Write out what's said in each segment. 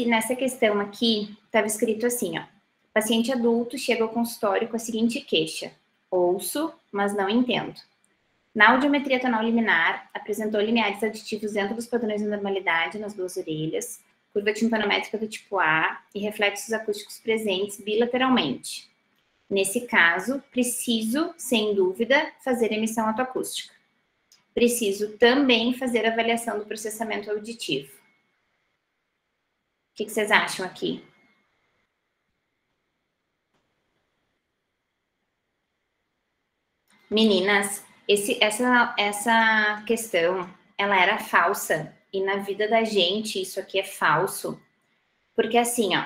nessa questão aqui estava escrito assim, ó. Paciente adulto chega ao consultório com a seguinte queixa. Ouço, mas não entendo. Na audiometria tonal liminar, apresentou limiares auditivos dentro dos padrões de normalidade nas duas orelhas, curva timpanométrica do tipo A e reflexos acústicos presentes bilateralmente. Nesse caso, preciso, sem dúvida, fazer emissão otoacústica. Preciso também fazer avaliação do processamento auditivo. O que vocês acham aqui? Meninas, essa questão, ela era falsa. E na vida da gente, isso aqui é falso. Porque assim, ó,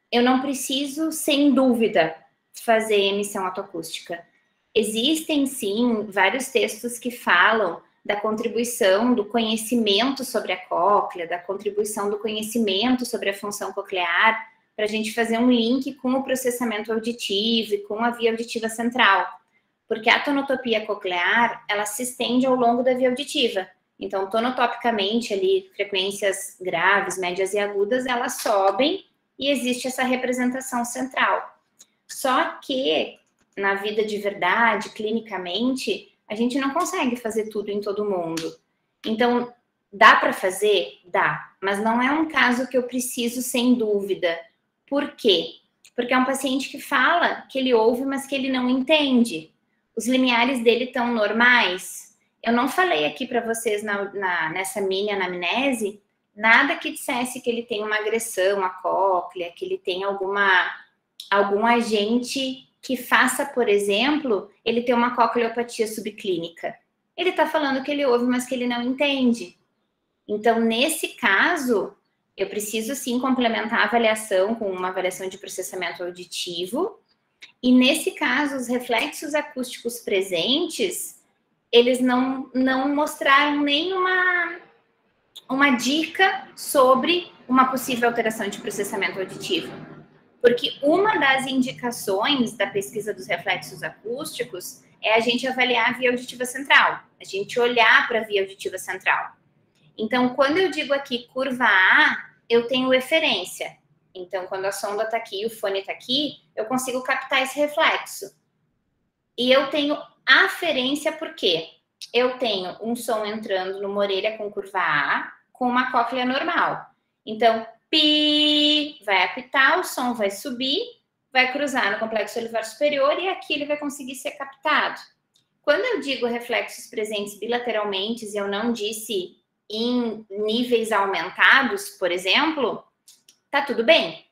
eu não preciso, sem dúvida, fazer emissão otoacústica. Existem, sim, vários textos que falam da contribuição do conhecimento sobre a cóclea, da contribuição do conhecimento sobre a função coclear, para a gente fazer um link com o processamento auditivo e com a via auditiva central. Porque a tonotopia coclear, ela se estende ao longo da via auditiva. Então, tonotopicamente, ali, frequências graves, médias e agudas, elas sobem e existe essa representação central. Só que, na vida de verdade, clinicamente, a gente não consegue fazer tudo em todo mundo. Então, dá para fazer? Dá. Mas não é um caso que eu preciso sem dúvida. Por quê? Porque é um paciente que fala que ele ouve, mas que ele não entende. Os limiares dele estão normais. Eu não falei aqui para vocês nessa mini anamnese nada que dissesse que ele tem uma agressão à cóclea, que ele tem algum agente que faça, por exemplo, ele ter uma cocleopatia subclínica. Ele está falando que ele ouve, mas que ele não entende. Então, nesse caso, eu preciso sim complementar a avaliação com uma avaliação de processamento auditivo. E nesse caso, os reflexos acústicos presentes, eles não mostraram nenhuma dica sobre uma possível alteração de processamento auditivo. Porque uma das indicações da pesquisa dos reflexos acústicos é a gente avaliar a via auditiva central, a gente olhar para a via auditiva central. Então, quando eu digo aqui curva A, eu tenho referência. Então, quando a sonda está aqui e o fone está aqui, eu consigo captar esse reflexo. E eu tenho aferência porque eu tenho um som entrando numa orelha com curva A, com uma cóclea normal. Então, pi, vai apitar, o som vai subir, vai cruzar no complexo olivar superior e aqui ele vai conseguir ser captado. Quando eu digo reflexos presentes bilateralmente, e eu não disse em níveis aumentados, por exemplo, tá tudo bem.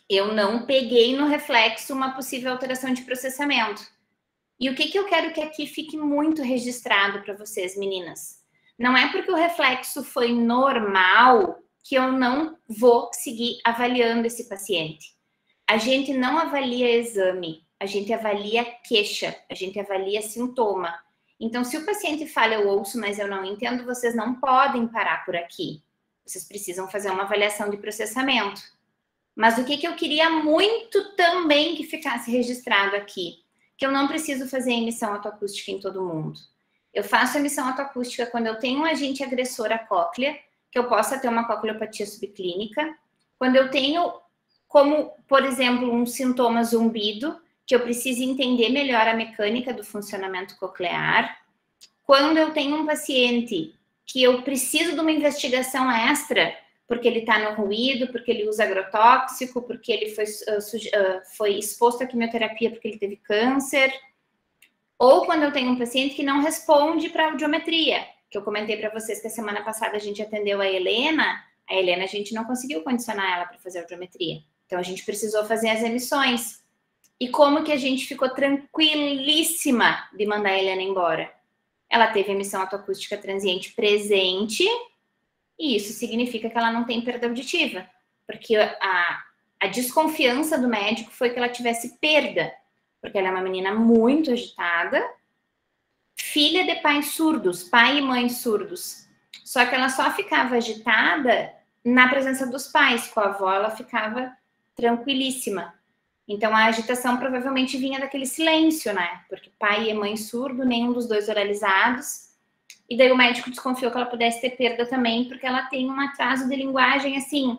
Eu não peguei no reflexo uma possível alteração de processamento. E o que eu quero que aqui fique muito registrado para vocês, meninas? Não é porque o reflexo foi normal que eu não vou seguir avaliando esse paciente. A gente não avalia exame, a gente avalia queixa, a gente avalia sintoma. Então, se o paciente fala, eu ouço, mas eu não entendo, vocês não podem parar por aqui. Vocês precisam fazer uma avaliação de processamento. Mas o que eu queria muito também que ficasse registrado aqui, que eu não preciso fazer emissão otoacústica em todo mundo. Eu faço emissão otoacústica quando eu tenho um agente agressor à cóclea, que eu possa ter uma cocleopatia subclínica, quando eu tenho, como, por exemplo, um sintoma zumbido, que eu preciso entender melhor a mecânica do funcionamento coclear, quando eu tenho um paciente que eu preciso de uma investigação extra, porque ele está no ruído, porque ele usa agrotóxico, porque ele foi exposto à quimioterapia porque ele teve câncer, ou quando eu tenho um paciente que não responde para a audiometria, que eu comentei para vocês que a semana passada a gente atendeu a Helena a gente não conseguiu condicionar ela para fazer a audiometria, então a gente precisou fazer as emissões. E como que a gente ficou tranquilíssima de mandar a Helena embora? Ela teve emissão otoacústica transiente presente, e isso significa que ela não tem perda auditiva, porque a desconfiança do médico foi que ela tivesse perda, porque ela é uma menina muito agitada, filha de pais surdos, pai e mãe surdos. Só que ela só ficava agitada na presença dos pais, com a avó ela ficava tranquilíssima. Então a agitação provavelmente vinha daquele silêncio, né? Porque pai e mãe surdo, nenhum dos dois oralizados. E daí o médico desconfiou que ela pudesse ter perda também, porque ela tem um atraso de linguagem, assim,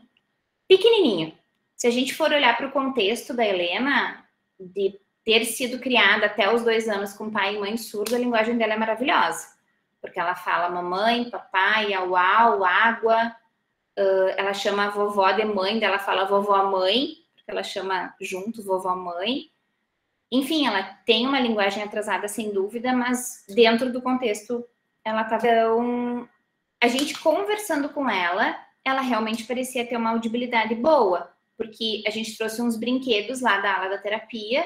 pequenininho. Se a gente for olhar para o contexto da Helena, de ter sido criada até os 2 anos com pai e mãe surdo, a linguagem dela é maravilhosa. Porque ela fala mamãe, papai, auau, água. Ela chama a vovó de mãe, dela fala vovó-mãe, porque ela chama junto vovó-mãe. Enfim, ela tem uma linguagem atrasada, sem dúvida, mas dentro do contexto, ela estava... Então, a gente conversando com ela, ela realmente parecia ter uma audibilidade boa, porque a gente trouxe uns brinquedos lá da ala da terapia.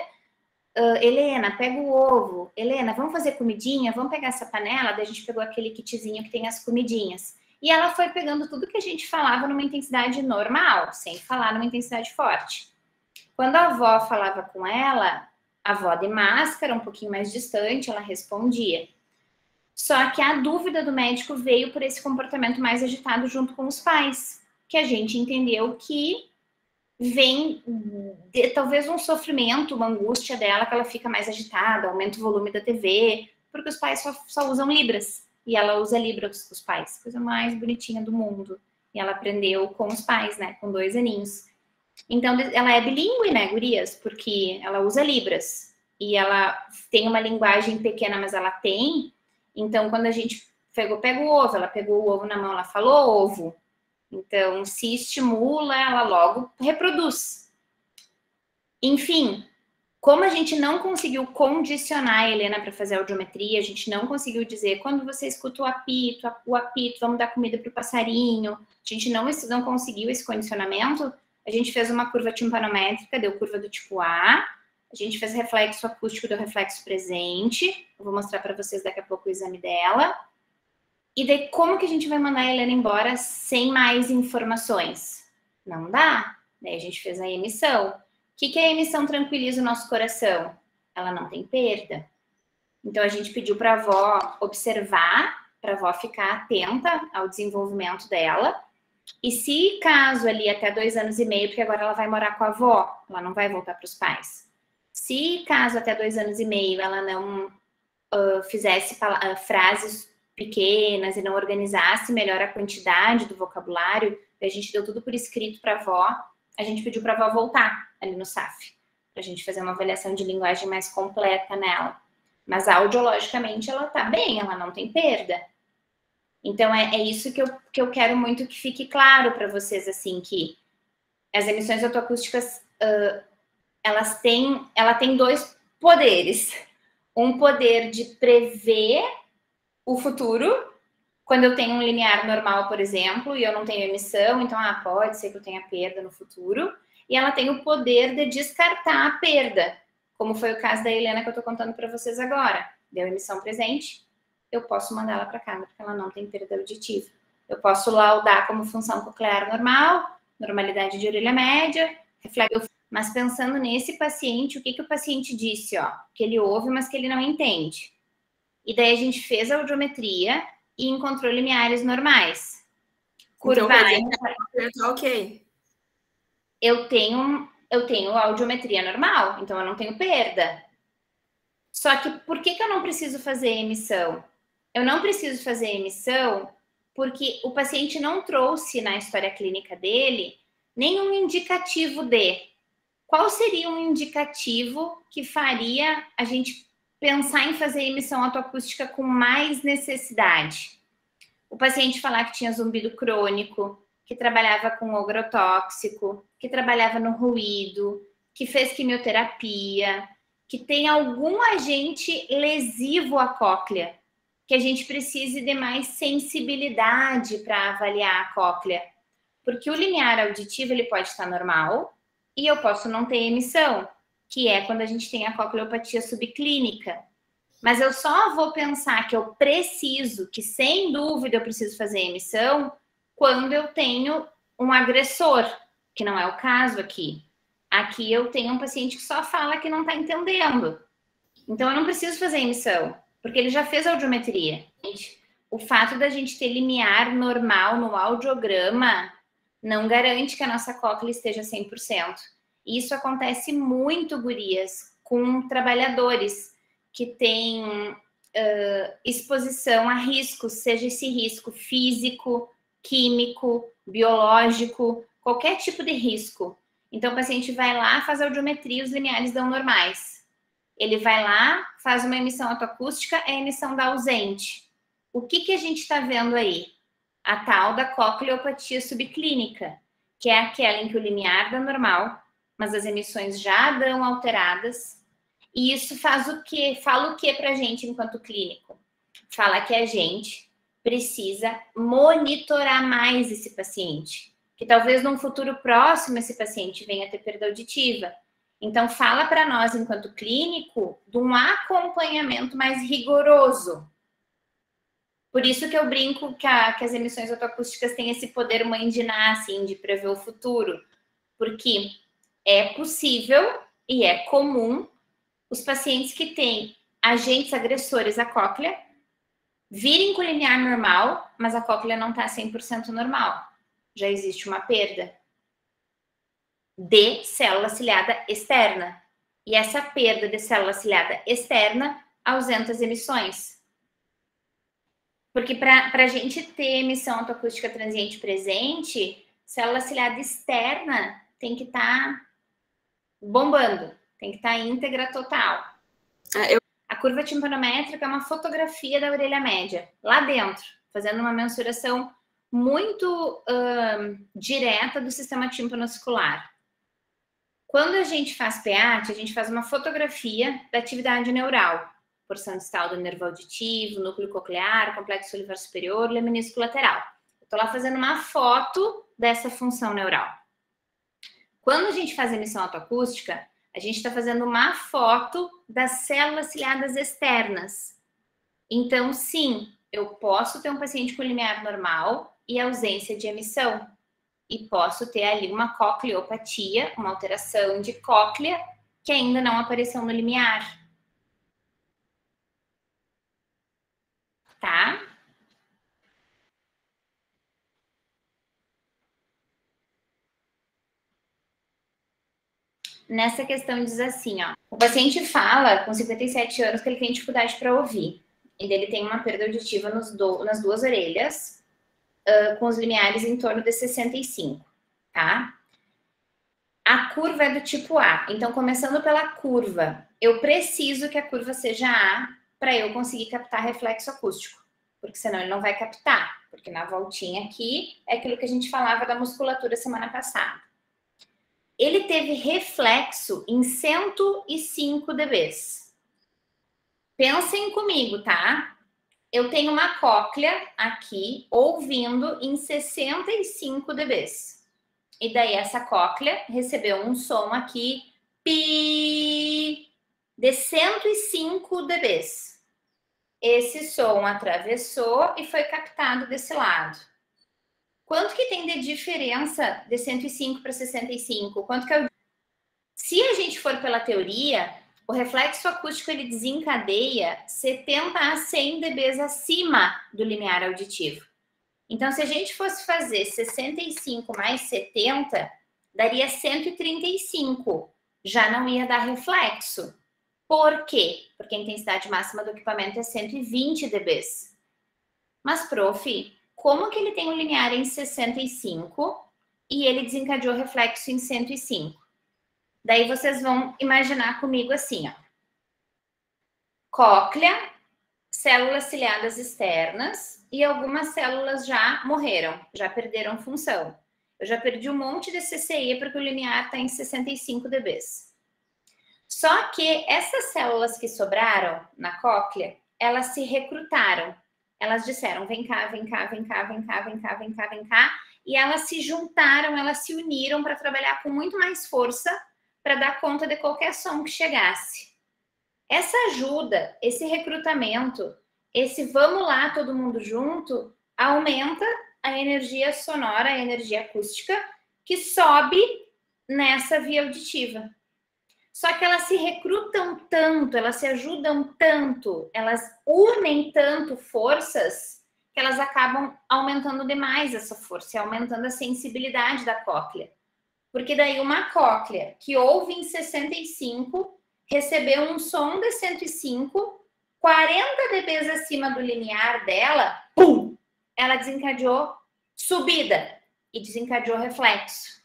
Helena, pega o ovo. Helena, vamos fazer comidinha? Vamos pegar essa panela? Daí a gente pegou aquele kitzinho que tem as comidinhas. E ela foi pegando tudo que a gente falava numa intensidade normal, sem falar numa intensidade forte. Quando a avó falava com ela, a avó de máscara, um pouquinho mais distante, ela respondia. Só que a dúvida do médico veio por esse comportamento mais agitado junto com os pais, que a gente entendeu que vem de talvez um sofrimento, uma angústia dela, que ela fica mais agitada, aumenta o volume da TV, porque os pais só usam Libras. E ela usa Libras com os pais, coisa mais bonitinha do mundo. E ela aprendeu com os pais, né, com 2 aninhos. Então, ela é bilíngue, né, gurias? Porque ela usa Libras. E ela tem uma linguagem pequena, mas ela tem. Então, quando a gente pega o ovo, ela pegou o ovo na mão, ela falou ovo. Então, se estimula, ela logo reproduz. Enfim, como a gente não conseguiu condicionar a Helena para fazer a audiometria, a gente não conseguiu dizer quando você escuta o apito, vamos dar comida para o passarinho, a gente não conseguiu esse condicionamento, a gente fez uma curva timpanométrica, deu curva do tipo A, a gente fez reflexo acústico, deu reflexo presente, eu vou mostrar para vocês daqui a pouco o exame dela. E daí, como que a gente vai mandar a Helena embora sem mais informações? Não dá. Daí a gente fez a emissão. O que a emissão tranquiliza o nosso coração? Ela não tem perda. Então, a gente pediu para a avó observar, para a avó ficar atenta ao desenvolvimento dela. E se caso ali até 2 anos e meio, porque agora ela vai morar com a avó, ela não vai voltar para os pais. Se caso até 2 anos e meio ela não fizesse frases pequenas e não organizasse melhor a quantidade do vocabulário, a gente deu tudo por escrito para a avó, a gente pediu para a avó voltar ali no SAF, para a gente fazer uma avaliação de linguagem mais completa nela. Mas audiologicamente ela tá bem, ela não tem perda. Então é isso que eu quero muito que fique claro para vocês, assim, que as emissões autoacústicas, ela tem 2 poderes. Um poder de prever o futuro, quando eu tenho um linear normal, por exemplo, e eu não tenho emissão, então pode ser que eu tenha perda no futuro. E ela tem o poder de descartar a perda, como foi o caso da Helena que eu estou contando para vocês agora. Deu emissão presente, eu posso mandar ela para casa, porque ela não tem perda auditiva. Eu posso laudar como função coclear normal, normalidade de orelha média, reflexo. Mas pensando nesse paciente, o que o paciente disse? Que ele ouve, mas que ele não entende. E daí a gente fez a audiometria e encontrou limiares normais. Curvagem. Então, ok. Eu tenho audiometria normal, então eu não tenho perda. Só que por que eu não preciso fazer emissão? Eu não preciso fazer emissão porque o paciente não trouxe na história clínica dele nenhum indicativo de. Qual seria um indicativo que faria a gente pensar em fazer emissão autoacústica com mais necessidade? O paciente falar que tinha zumbido crônico, que trabalhava com agrotóxico, que trabalhava no ruído, que fez quimioterapia, que tem algum agente lesivo à cóclea, que a gente precise de mais sensibilidade para avaliar a cóclea. Porque o linear auditivo ele pode estar normal, e eu posso não ter emissão, que é quando a gente tem a cocleopatia subclínica. Mas eu só vou pensar que eu preciso, que sem dúvida eu preciso fazer emissão, quando eu tenho um agressor, que não é o caso aqui. Aqui eu tenho um paciente que só fala que não está entendendo. Então eu não preciso fazer emissão, porque ele já fez audiometria. O fato da gente ter limiar normal no audiograma não garante que a nossa cóclea esteja 100%. Isso acontece muito, gurias, com trabalhadores que têm exposição a riscos, seja esse risco físico, químico, biológico, qualquer tipo de risco. Então, o paciente vai lá, faz a audiometria, os limiares dão normais. Ele vai lá, faz uma emissão otoacústica, a emissão dá ausente. O que a gente está vendo aí? A tal da cocleopatia subclínica, que é aquela em que o limiar dá normal, mas as emissões já dão alteradas. E isso faz o quê? Fala o quê para a gente enquanto clínico? Fala que a gente precisa monitorar mais esse paciente, que talvez num futuro próximo esse paciente venha a ter perda auditiva. Então, fala para nós, enquanto clínico, de um acompanhamento mais rigoroso. Por isso que eu brinco que as emissões otoacústicas têm esse poder mãe de Ná, assim, de prever o futuro. Porque é possível e é comum os pacientes que têm agentes agressores à cóclea virem com limiar normal, mas a cóclea não está 100% normal. Já existe uma perda de célula ciliada externa. E essa perda de célula ciliada externa ausenta as emissões. Porque para a gente ter emissão otoacústica transiente presente, célula ciliada externa tem que estar bombando, tem que estar íntegra total. A curva timpanométrica é uma fotografia da orelha média, lá dentro, fazendo uma mensuração muito direta do sistema tímpano-muscular. Quando a gente faz PEAT, a gente faz uma fotografia da atividade neural, porção distal do nervo auditivo, núcleo coclear, complexo olivar superior, lemnisco lateral. Eu estou lá fazendo uma foto dessa função neural. Quando a gente faz emissão otoacústica, a gente está fazendo uma foto das células ciliadas externas. Então, sim, eu posso ter um paciente com limiar normal e ausência de emissão. E posso ter ali uma cocleopatia, uma alteração de cóclea que ainda não apareceu no limiar. Tá? Nessa questão diz assim, ó. O paciente fala com 57 anos que ele tem dificuldade para ouvir. E ele tem uma perda auditiva nas duas orelhas, com os limiares em torno de 65, tá? A curva é do tipo A. Então, começando pela curva, eu preciso que a curva seja A para eu conseguir captar reflexo acústico. Porque senão ele não vai captar. Porque na voltinha aqui é aquilo que a gente falava da musculatura semana passada. Ele teve reflexo em 105 dB. Pensem comigo, tá? Eu tenho uma cóclea aqui ouvindo em 65 dB. E daí essa cóclea recebeu um som aqui, pi, de 105 dB. Esse som atravessou e foi captado desse lado. Quanto que tem de diferença de 105 para 65? Quanto que é o... Se a gente for pela teoria, o reflexo acústico ele desencadeia 70 a 100 dB acima do limiar auditivo. Então, se a gente fosse fazer 65 mais 70, daria 135. Já não ia dar reflexo. Por quê? Porque a intensidade máxima do equipamento é 120 dB. Mas, prof, como que ele tem um limiar em 65 e ele desencadeou reflexo em 105? Daí vocês vão imaginar comigo assim, ó. Cóclea, células ciliadas externas e algumas células já morreram, já perderam função. Eu já perdi um monte de CCI porque o limiar está em 65 dB. Só que essas células que sobraram na cóclea, elas se recrutaram. Elas disseram, vem cá, vem cá, vem cá, vem cá, vem cá, vem cá, vem cá. E elas se juntaram, elas se uniram para trabalhar com muito mais força para dar conta de qualquer som que chegasse. Essa ajuda, esse recrutamento, esse vamos lá todo mundo junto, aumenta a energia sonora, a energia acústica, que sobe nessa via auditiva. Só que elas se recrutam tanto, elas se ajudam tanto, elas unem tanto forças, que elas acabam aumentando demais essa força, aumentando a sensibilidade da cóclea. Porque daí uma cóclea que ouve em 65, recebeu um som de 105, 40 dB acima do limiar dela, pum, ela desencadeou subida e desencadeou reflexo.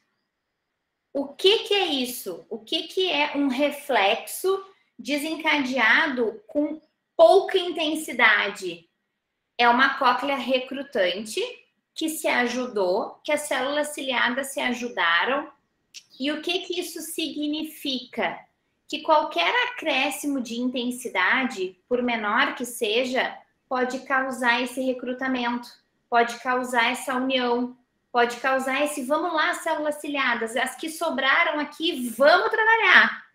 O que é isso? O que é um reflexo desencadeado com pouca intensidade? É uma cóclea recrutante que se ajudou, que as células ciliadas se ajudaram. E o que isso significa? Que qualquer acréscimo de intensidade, por menor que seja, pode causar esse recrutamento, pode causar essa união, pode causar esse vamos lá, células ciliadas, as que sobraram aqui, vamos trabalhar.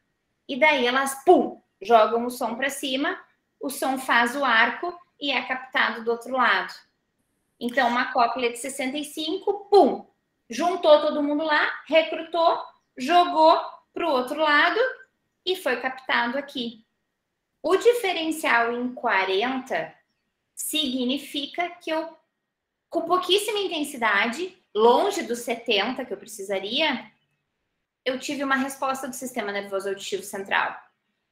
E daí elas, pum, jogam o som para cima, o som faz o arco e é captado do outro lado. Então, uma cóclea de 65, pum, juntou todo mundo lá, recrutou, jogou para o outro lado e foi captado aqui. O diferencial em 40 significa que eu, com pouquíssima intensidade, longe dos 70 que eu precisaria, eu tive uma resposta do sistema nervoso auditivo central.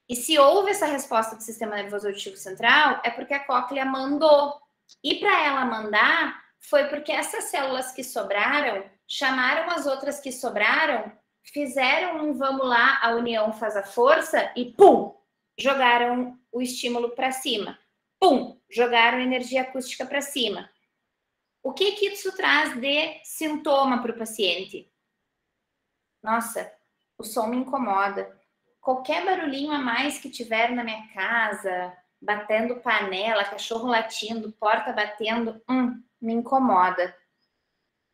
E se houve essa resposta do sistema nervoso auditivo central, é porque a cóclea mandou. E para ela mandar, foi porque essas células que sobraram, chamaram as outras que sobraram, fizeram um vamos lá, a união faz a força e pum, jogaram o estímulo para cima. Pum, jogaram energia acústica para cima. O que isso traz de sintoma para o paciente? Nossa, o som me incomoda. Qualquer barulhinho a mais que tiver na minha casa, batendo panela, cachorro latindo, porta batendo, me incomoda.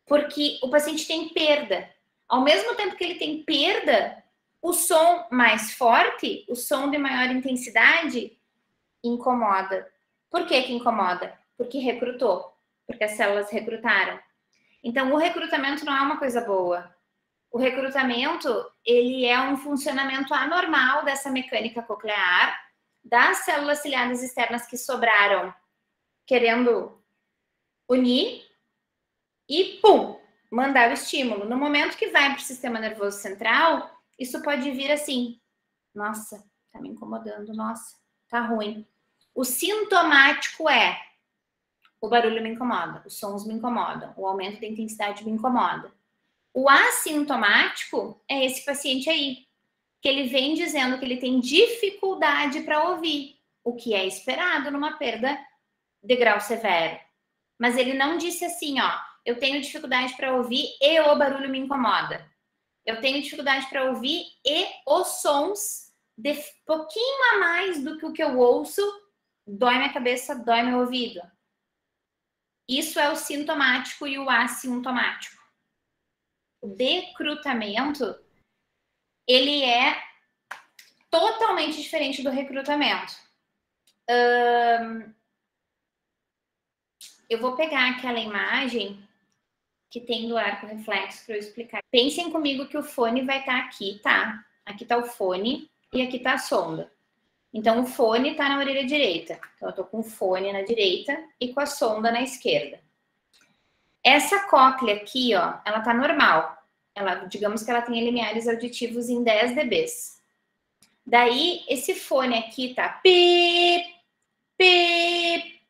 Porque o paciente tem perda. Ao mesmo tempo que ele tem perda, o som mais forte, o som de maior intensidade, incomoda. Por que incomoda? Porque recrutou. Porque as células recrutaram. Então, o recrutamento não é uma coisa boa. O recrutamento, ele é um funcionamento anormal dessa mecânica coclear, das células ciliadas externas que sobraram, querendo unir e, pum, mandar o estímulo. No momento que vai para o sistema nervoso central, isso pode vir assim. Nossa, tá me incomodando, nossa, tá ruim. O sintomático é: o barulho me incomoda, os sons me incomodam, o aumento da intensidade me incomoda. O assintomático é esse paciente aí, que ele vem dizendo que ele tem dificuldade para ouvir, o que é esperado numa perda de grau severo. Mas ele não disse assim, ó, eu tenho dificuldade para ouvir e o barulho me incomoda. Eu tenho dificuldade para ouvir e os sons de pouquinho a mais do que o que eu ouço dói minha cabeça, dói meu ouvido. Isso é o sintomático e o assintomático. O decrutamento, ele é totalmente diferente do recrutamento. Eu vou pegar aquela imagem que tem do arco reflexo para eu explicar. Pensem comigo que o fone vai estar aqui, tá? Aqui está o fone e aqui está a sonda. Então, o fone está na orelha direita. Então, eu estou com o fone na direita e com a sonda na esquerda. Essa cóclea aqui, ó, ela está normal. Ela, digamos que ela tem limiares auditivos em 10 dB. Daí, esse fone aqui tá pip, pip,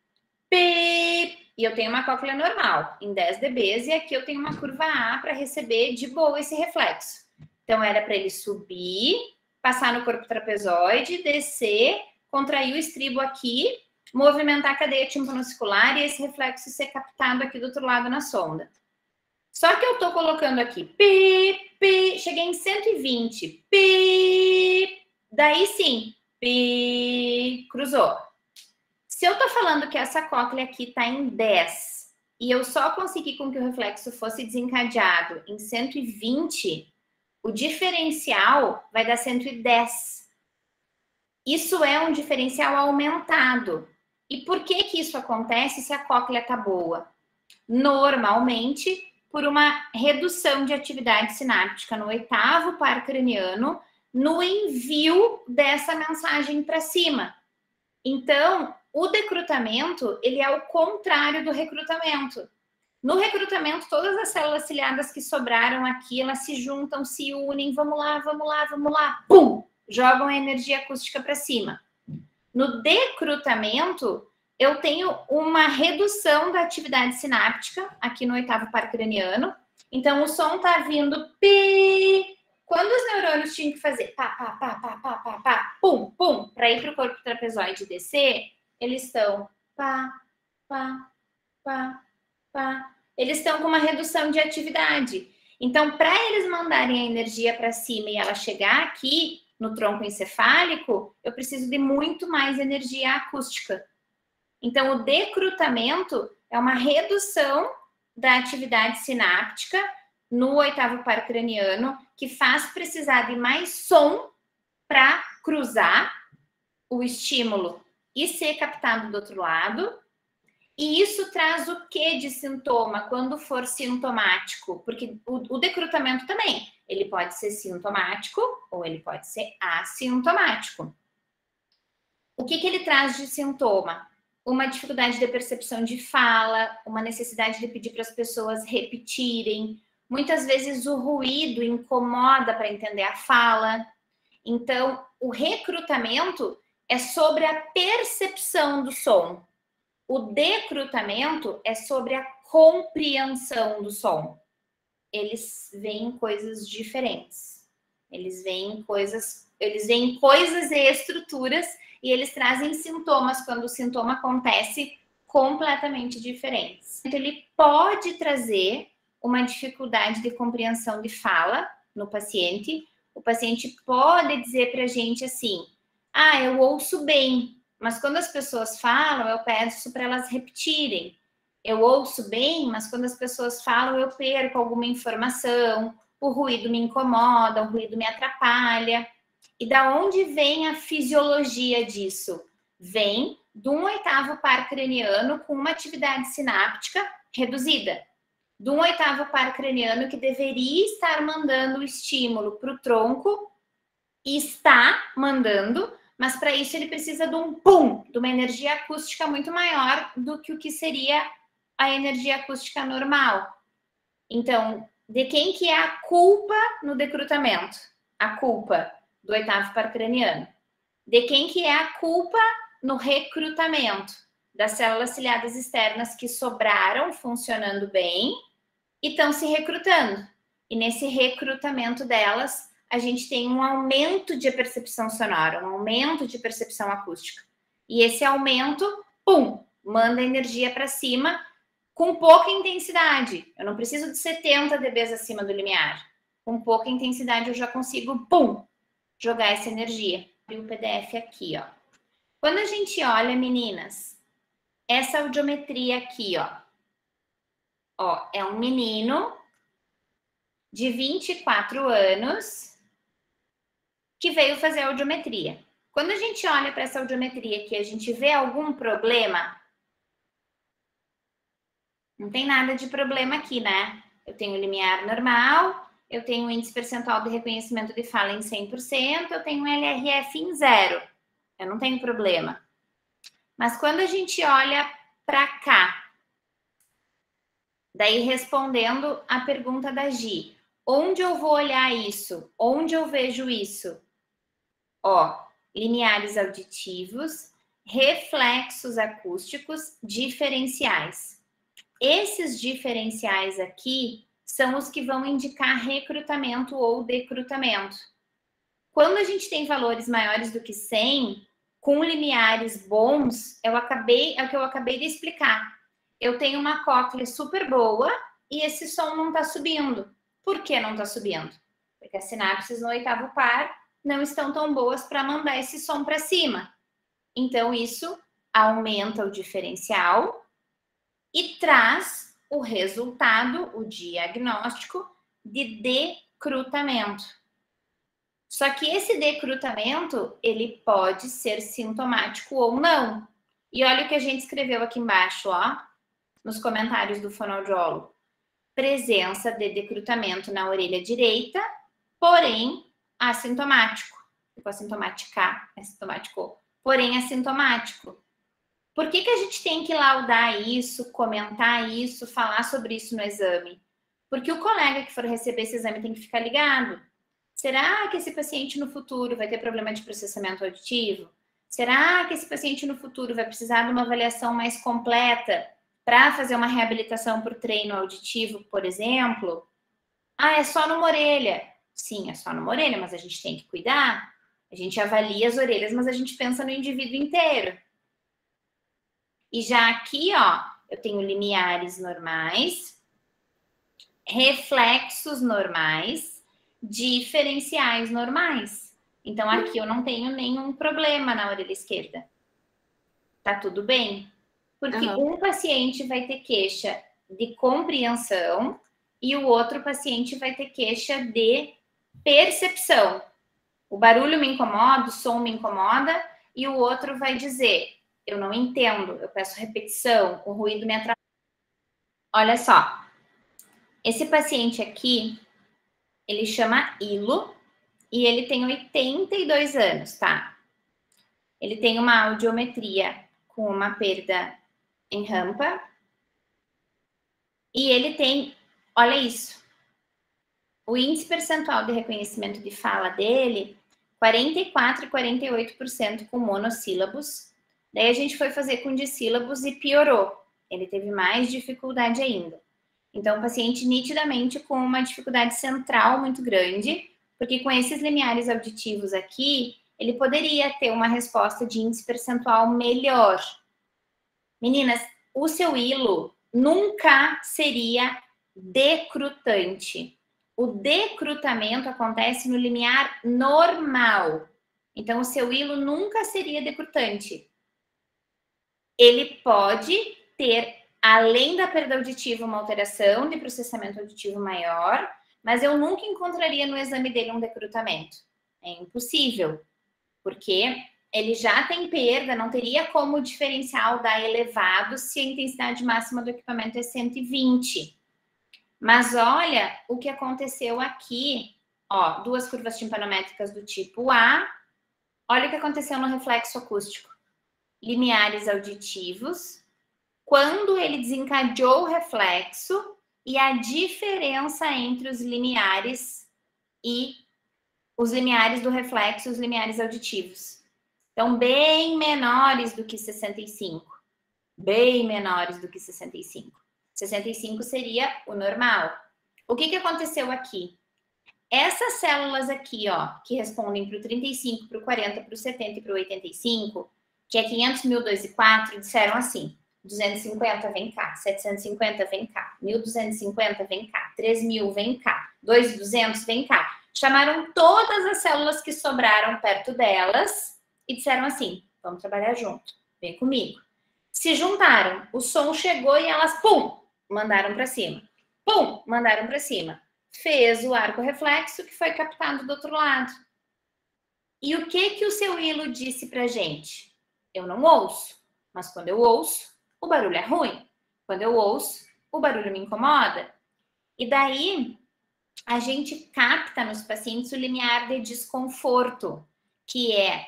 pip. E eu tenho uma cóclea normal, em 10 dB. E aqui eu tenho uma curva A para receber de boa esse reflexo. Então, era para ele subir, passar no corpo trapezoide, descer, contrair o estribo aqui, movimentar a cadeia timpanomuscular e esse reflexo ser captado aqui do outro lado na sonda. Só que eu tô colocando aqui, pi, pi, cheguei em 120, pi, daí sim, pi, cruzou. Se eu tô falando que essa cóclea aqui tá em 10 e eu só consegui com que o reflexo fosse desencadeado em 120, o diferencial vai dar 110. Isso é um diferencial aumentado. E por que isso acontece se a cóclea tá boa? Normalmente, por uma redução de atividade sináptica no 8º par craniano, no envio dessa mensagem para cima. Então, o decrutamento, ele é o contrário do recrutamento. No recrutamento, todas as células ciliadas que sobraram aqui, elas se juntam, se unem, vamos lá, vamos lá, vamos lá, pum! Jogam a energia acústica para cima. No decrutamento, eu tenho uma redução da atividade sináptica aqui no oitavo par craniano. Então, o som tá vindo pi. Quando os neurônios tinham que fazer pá, pá, pá, pá, pá, pá, pá, pum, pum, para ir para o corpo trapezoide descer, eles estão pá, pá, pá, pá. Eles estão com uma redução de atividade. Então, para eles mandarem a energia para cima e ela chegar aqui no tronco encefálico, eu preciso de muito mais energia acústica. Então, o decrutamento é uma redução da atividade sináptica no oitavo par craniano, que faz precisar de mais som para cruzar o estímulo e ser captado do outro lado. E isso traz o que de sintoma quando for sintomático? Porque o decrutamento também, ele pode ser sintomático ou ele pode ser assintomático. O que ele traz de sintoma? Uma dificuldade de percepção de fala, uma necessidade de pedir para as pessoas repetirem. Muitas vezes o ruído incomoda para entender a fala. Então, o recrutamento é sobre a percepção do som. O decrutamento é sobre a compreensão do som. Eles veem coisas diferentes. Eles veem coisas e estruturas e eles trazem sintomas quando o sintoma acontece completamente diferentes. Então, ele pode trazer uma dificuldade de compreensão de fala no paciente. O paciente pode dizer para a gente assim: ah, eu ouço bem, mas quando as pessoas falam, eu peço para elas repetirem. Eu ouço bem, mas quando as pessoas falam, eu perco alguma informação, o ruído me incomoda, o ruído me atrapalha. E da onde vem a fisiologia disso? Vem de um oitavo par craniano com uma atividade sináptica reduzida. De um oitavo par craniano que deveria estar mandando o estímulo para o tronco, e está mandando, mas para isso ele precisa de um pum, de uma energia acústica muito maior do que o que seria a energia acústica normal. Então, de quem que é a culpa no decrutamento? A culpa do oitavo par craniano. De quem que é a culpa no recrutamento? Das células ciliadas externas que sobraram funcionando bem e estão se recrutando. E nesse recrutamento delas, a gente tem um aumento de percepção sonora, um aumento de percepção acústica. E esse aumento, pum, manda energia para cima com pouca intensidade. Eu não preciso de 70 dB acima do limiar. Com pouca intensidade eu já consigo, pum, jogar essa energia. E o PDF aqui, ó. Quando a gente olha, meninas, essa audiometria aqui, ó, é um menino de 24 anos que veio fazer audiometria. Quando a gente olha para essa audiometria aqui, a gente vê algum problema? Não tem nada de problema aqui, né? Eu tenho limiar normal, eu tenho um índice percentual de reconhecimento de fala em 100%, eu tenho um LRF em 0. Eu não tenho problema. Mas quando a gente olha para cá, daí respondendo a pergunta da Gi, onde eu vou olhar isso? Onde eu vejo isso? Ó, limiares auditivos, reflexos acústicos, diferenciais. Esses diferenciais aqui são os que vão indicar recrutamento ou decrutamento. Quando a gente tem valores maiores do que 100, com limiares bons, é o que eu acabei de explicar. Eu tenho uma cóclea super boa e esse som não está subindo. Por que não está subindo? Porque as sinapses no oitavo par não estão tão boas para mandar esse som para cima. Então, isso aumenta o diferencial e traz o resultado, o diagnóstico de decrutamento. Só que esse decrutamento, ele pode ser sintomático ou não. E olha o que a gente escreveu aqui embaixo, ó, nos comentários do fonoaudiólogo. Presença de decrutamento na orelha direita, porém assintomático. Tipo assintomática, assintomático, porém assintomático. Por que a gente tem que laudar isso, comentar isso, falar sobre isso no exame? Porque o colega que for receber esse exame tem que ficar ligado. Será que esse paciente no futuro vai ter problema de processamento auditivo? Será que esse paciente no futuro vai precisar de uma avaliação mais completa para fazer uma reabilitação por treino auditivo, por exemplo? Ah, é só numa orelha. Sim, é só numa orelha, mas a gente tem que cuidar. A gente avalia as orelhas, mas a gente pensa no indivíduo inteiro. E já aqui, ó, eu tenho limiares normais, reflexos normais, diferenciais normais. Então, aqui eu não tenho nenhum problema na orelha esquerda. Tá tudo bem? Porque um paciente vai ter queixa de compreensão e o outro paciente vai ter queixa de percepção. O barulho me incomoda, o som me incomoda, e o outro vai dizer, eu não entendo, eu peço repetição, o ruído me atrapalha. Olha só, esse paciente aqui, ele chama Ilo, e ele tem 82 anos, tá? Ele tem uma audiometria com uma perda em rampa, e ele tem, olha isso, o índice percentual de reconhecimento de fala dele, 44% e 48% com monossílabos. Daí a gente foi fazer com dissílabos e piorou. Ele teve mais dificuldade ainda. Então, o paciente nitidamente com uma dificuldade central muito grande, porque com esses limiares auditivos aqui, ele poderia ter uma resposta de índice percentual melhor. Meninas, o seu hilo nunca seria decrutante. O decrutamento acontece no limiar normal. Então, o seu hilo nunca seria decrutante. Ele pode ter, além da perda auditiva, uma alteração de processamento auditivo maior, mas eu nunca encontraria no exame dele um decrutamento. É impossível, porque ele já tem perda, não teria como o diferencial dar elevado se a intensidade máxima do equipamento é 120. Mas olha o que aconteceu aqui, ó, 2 curvas timpanométricas do tipo A. Olha o que aconteceu no reflexo acústico. Limiares auditivos, quando ele desencadeou o reflexo e a diferença entre os limiares e os limiares do reflexo e os limiares auditivos. Então, bem menores do que 65. Bem menores do que 65. 65 seria o normal. O que aconteceu aqui? Essas células aqui, ó, que respondem para o 35, para o 40, para o 70 e para o 85, que é 500, 1.000, 2 e 4, disseram assim, 250 vem cá, 750 vem cá, 1.250 vem cá, 3.000 vem cá, 2.200 vem cá. Chamaram todas as células que sobraram perto delas e disseram assim, vamos trabalhar junto, vem comigo. Se juntaram, o som chegou e elas, pum, mandaram para cima. Pum, mandaram para cima. Fez o arco reflexo que foi captado do outro lado. E o que o seu hilo disse pra gente? Eu não ouço, mas quando eu ouço, o barulho é ruim. Quando eu ouço, o barulho me incomoda. E daí, a gente capta nos pacientes o limiar de desconforto, que é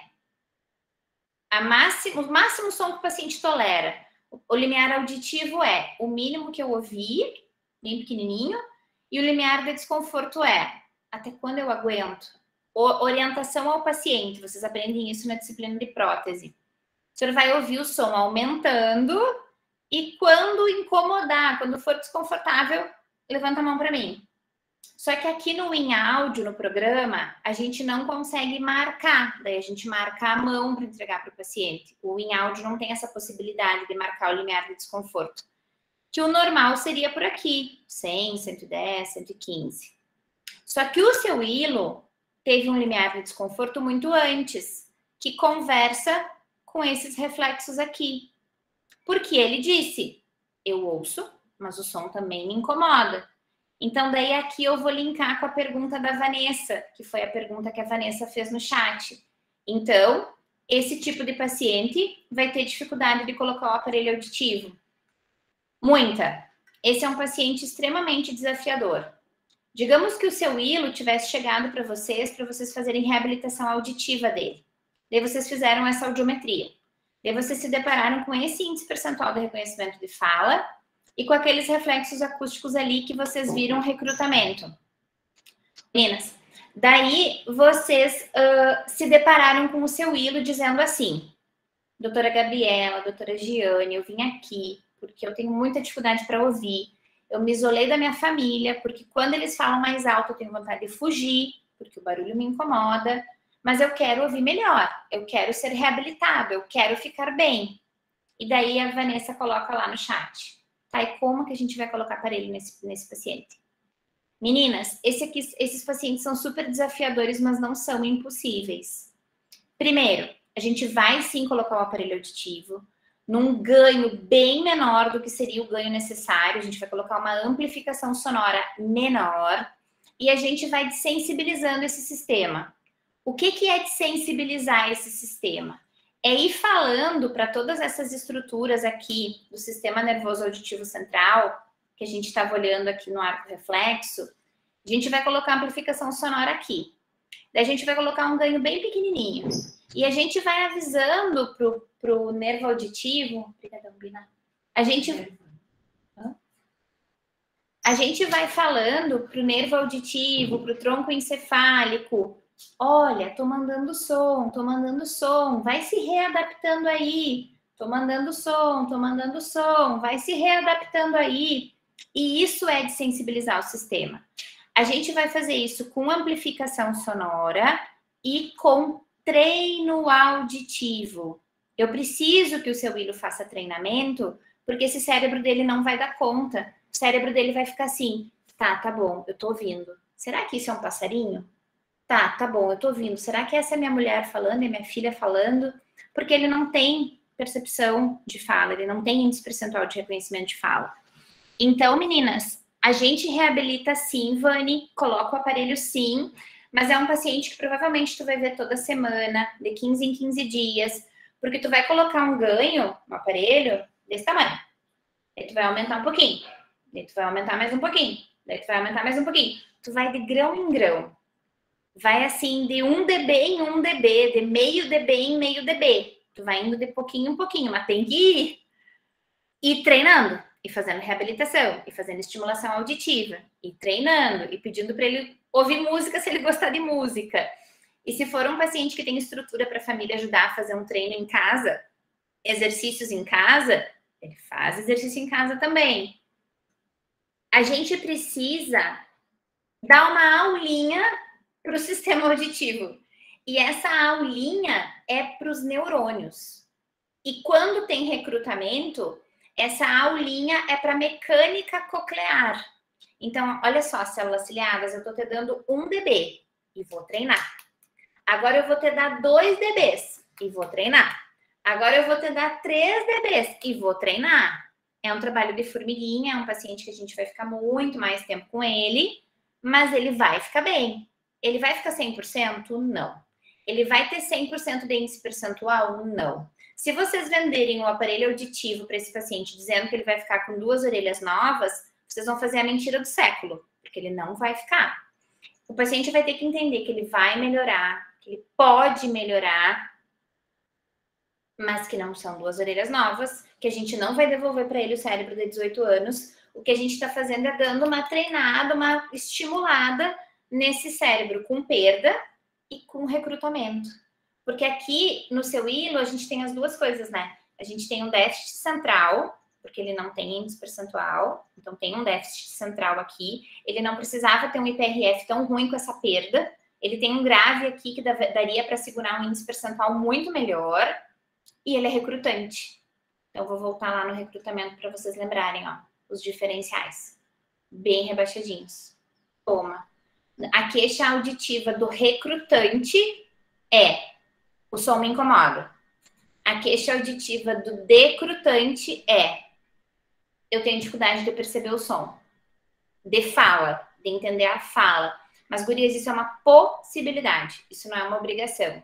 o máximo som que o paciente tolera. O limiar auditivo é o mínimo que eu ouvi, bem pequenininho, e o limiar de desconforto é até quando eu aguento. Orientação ao paciente, vocês aprendem isso na disciplina de prótese. O senhor vai ouvir o som aumentando e quando incomodar, quando for desconfortável, levanta a mão para mim. Só que aqui no InAudio, no programa, a gente não consegue marcar. Daí a gente marca a mão para entregar para o paciente. O InAudio não tem essa possibilidade de marcar o limiar de desconforto. Que o normal seria por aqui, 100, 110, 115. Só que o seu hilo teve um limiar de desconforto muito antes, que conversa com esses reflexos aqui. Porque ele disse, eu ouço, mas o som também me incomoda. Então, daí aqui eu vou linkar com a pergunta da Vanessa, que foi a pergunta que a Vanessa fez no chat. Então, esse tipo de paciente vai ter dificuldade de colocar o aparelho auditivo. Muita. Esse é um paciente extremamente desafiador. Digamos que o seu hilo tivesse chegado para vocês fazerem reabilitação auditiva dele. Daí vocês fizeram essa audiometria. Daí vocês se depararam com esse índice percentual de reconhecimento de fala e com aqueles reflexos acústicos ali que vocês viram recrutamento. Meninas, daí vocês se depararam com o seu hilo dizendo assim, doutora Gabriela, doutora Giane, eu vim aqui porque eu tenho muita dificuldade para ouvir. Eu me isolei da minha família, porque quando eles falam mais alto, eu tenho vontade de fugir, porque o barulho me incomoda. Mas eu quero ouvir melhor, eu quero ser reabilitado, eu quero ficar bem. E daí a Vanessa coloca lá no chat. Tá, e como que a gente vai colocar aparelho nesse paciente? Meninas, esses pacientes são super desafiadores, mas não são impossíveis. Primeiro, a gente vai sim colocar o aparelho auditivo num ganho bem menor do que seria o ganho necessário. A gente vai colocar uma amplificação sonora menor e a gente vai desensibilizando esse sistema. O que é desensibilizar esse sistema? É ir falando para todas essas estruturas aqui do sistema nervoso auditivo central, que a gente estava olhando aqui no arco reflexo. A gente vai colocar amplificação sonora aqui. Daí a gente vai colocar um ganho bem pequenininho. E a gente vai avisando pro nervo auditivo. Obrigadão, Bina. A gente vai falando pro nervo auditivo, pro tronco encefálico. Olha, tô mandando som, vai se readaptando aí. Tô mandando som, vai se readaptando aí. E isso é de sensibilizar o sistema. A gente vai fazer isso com amplificação sonora e com treino auditivo. Eu preciso que o seu Willo faça treinamento, porque esse cérebro dele não vai dar conta. O cérebro dele vai ficar assim, tá bom, eu tô ouvindo. Será que isso é um passarinho? Tá bom, eu tô ouvindo. Será que essa é minha mulher falando, é minha filha falando? Porque ele não tem percepção de fala, ele não tem índice percentual de reconhecimento de fala. Então, meninas, a gente reabilita sim, Vani, coloca o aparelho sim, mas é um paciente que provavelmente tu vai ver toda semana, de 15 em 15 dias, porque tu vai colocar um ganho no aparelho desse tamanho. Daí tu vai aumentar um pouquinho, daí tu vai aumentar mais um pouquinho, daí tu vai aumentar mais um pouquinho. Tu vai de grão em grão. Vai assim, de 1 dB em 1 dB, de meio dB em meio dB. Tu vai indo de pouquinho em pouquinho, mas tem que ir treinando, e fazendo reabilitação, e fazendo estimulação auditiva, e treinando, e pedindo para ele ouvir música se ele gostar de música. E se for um paciente que tem estrutura para a família ajudar a fazer um treino em casa, exercícios em casa, ele faz exercício em casa também. A gente precisa dar uma aulinha para o sistema auditivo. E essa aulinha é para os neurônios. E quando tem recrutamento, essa aulinha é para mecânica coclear. Então, olha só, células ciliadas, eu estou te dando 1 dB e vou treinar. Agora eu vou te dar 2 dBs e vou treinar. Agora eu vou te dar 3 dBs e vou treinar. É um trabalho de formiguinha, é um paciente que a gente vai ficar muito mais tempo com ele, mas ele vai ficar bem. Ele vai ficar 100%? Não. Ele vai ter 100% de índice percentual? Não. Se vocês venderem o aparelho auditivo para esse paciente dizendo que ele vai ficar com 2 orelhas novas, vocês vão fazer a mentira do século, porque ele não vai ficar. O paciente vai ter que entender que ele vai melhorar, que ele pode melhorar, mas que não são 2 orelhas novas, que a gente não vai devolver para ele o cérebro de 18 anos. O que a gente está fazendo é dando uma treinada, uma estimulada nesse cérebro com perda e com recrutamento. Porque aqui no seu Willo a gente tem as duas coisas, né? A gente tem um déficit central, porque ele não tem índice percentual, então tem um déficit central aqui. Ele não precisava ter um IPRF tão ruim com essa perda. Ele tem um grave aqui que daria para segurar um índice percentual muito melhor. E ele é recrutante. Então, eu vou voltar lá no recrutamento para vocês lembrarem, ó, os diferenciais. Bem rebaixadinhos. Toma. A queixa auditiva do recrutante é: o som me incomoda. A queixa auditiva do decrutante é: eu tenho dificuldade de perceber o som. De fala, de entender a fala. Mas, gurias, isso é uma possibilidade. Isso não é uma obrigação.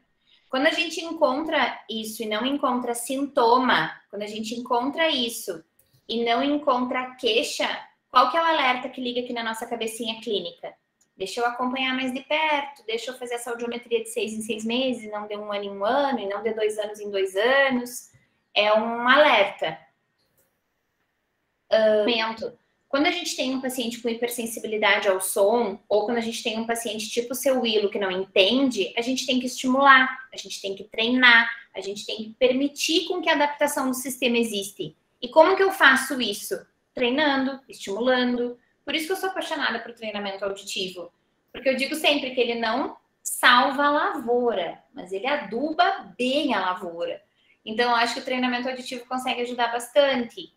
Quando a gente encontra isso e não encontra sintoma, quando a gente encontra isso e não encontra queixa, qual que é o alerta que liga aqui na nossa cabecinha clínica? Deixa eu acompanhar mais de perto, deixa eu fazer essa audiometria de 6 em 6 meses, não de 1 ano em 1 ano, e não de 2 anos em 2 anos. É um alerta. Quando a gente tem um paciente com hipersensibilidade ao som, ou quando a gente tem um paciente tipo o seu Willo que não entende, a gente tem que estimular, a gente tem que treinar, A gente tem que permitir com que a adaptação do sistema existe. E como que eu faço isso? Treinando, estimulando. Por isso que eu sou apaixonada por treinamento auditivo. Porque eu digo sempre que ele não salva a lavoura, mas ele aduba bem a lavoura. Então, eu acho que o treinamento auditivo consegue ajudar bastante.